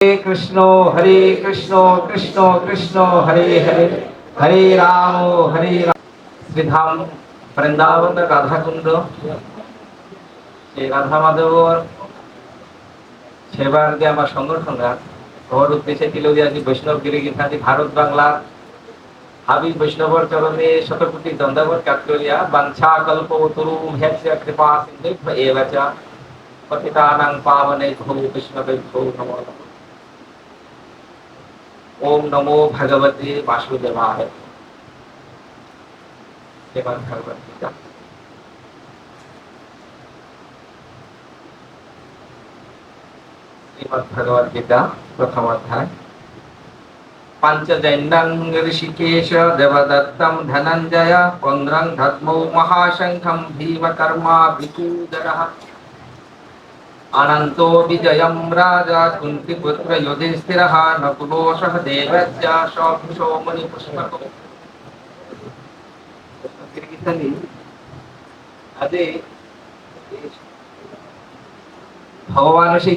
कृष्ण हरे कृष्ण कृष्ण कृष्ण हरे हरे हरे राम শ্রীধাম বৃন্দাবন রাধাকুণ্ড এই রাধা মাধবর সেবার যে আমার সংগঠনরা ওর উদ্দেশ্যে তিলদিয়াজি বৈষ্ণব গিরিগিধাজি ভারত বাংলা হাবি বৈষ্ণবর চরণে শতকোটি দণ্ডবত কাট্টলিয়া বাঞ্ছা কল্প তরু ভ্যাস্য কৃপা সিন্ধু এব চ পতিতানাং পাবনেভ্যো বৈষ্ণবেভ্যো নমো নমঃ। ओम नमो भगवते वासुदेवाय। श्रीमद् भगवद गीता प्रथम अध्याय। पंचजन्यं ऋषिकेश देवदत्तं धनंजय पुंड्रं धत्मो महाशंखं भीमकर्मा विकूदरः अनंतो विजयं राजा कुंतीपुत्र युधिष्ठिरः नकुलो सह देवस्य सौभृशो मुनिपुष्पको। ভগবান সেই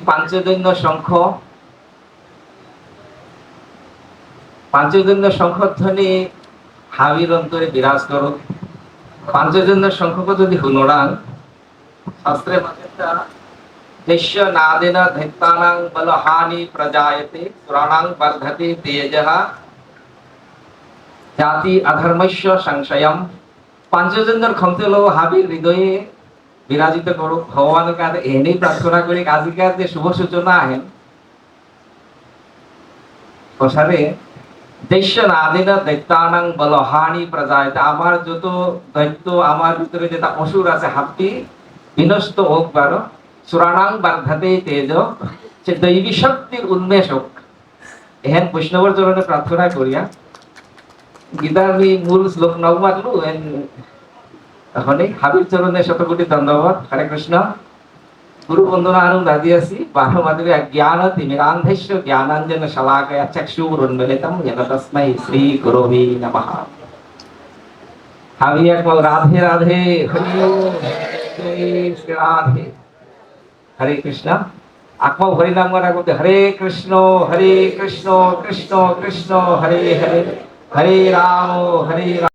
পাঞ্চজন্য শঙ্খধ্বনি হাবির অন্তরে বিরাজ করো। পাঞ্চজন্য শঙ্খক যদি হুনরাং শাস্ত্রে মাঝেটা দেশ্য নাদেন ধৈত্যানাং বলহানি প্রজায়তে সুরাণাং বর্ধতে তেজঃ জাতি অধর্মস্য সংশয়ম। পাঞ্চজন্যর ক্ষমতা হাবির হৃদয়ে বিরাজিত করো। ভগবানের কাছে এনেই প্রার্থনা করি আজকের যে শুভ সূচনা আহেন প্রসারে দৈশ্য নাদিন দৈত্যানাং বলহানি প্রজায়তে। আমার যত দৈত্য আমার ভিতরে যেটা অসুর আছে হাতটি বিনষ্ট হোক পারো। সুরাণাং বর্ধতে তেজ, সে দৈবী শক্তির উন্মেষ হোক। এহেন বৈষ্ণবর চরণে প্রার্থনা করিয়া গীতার মূল শ্লোক নব মাতলু হাবির চরণে শতকোটি দণ্ডবত। হরে কৃষ্ণ। গুরু বন্দনা আনন্দ আদিয়াসি বারো মাধবী জ্ঞান তিমিরান্ধস্য জ্ঞানাঞ্জন শলাকয়া চক্ষুরুন্মিলিতম येन तस्मै শ্রী গুরুবে নমঃ। হাবি একবার রাধে রাধে হরি ওম জয় শ্রী রাধে। হরে কৃষ্ণ। আত্মা হরি নাম করতে হরে কৃষ্ণ কৃষ্ণ কৃষ্ণ হরে হরে হরে রাম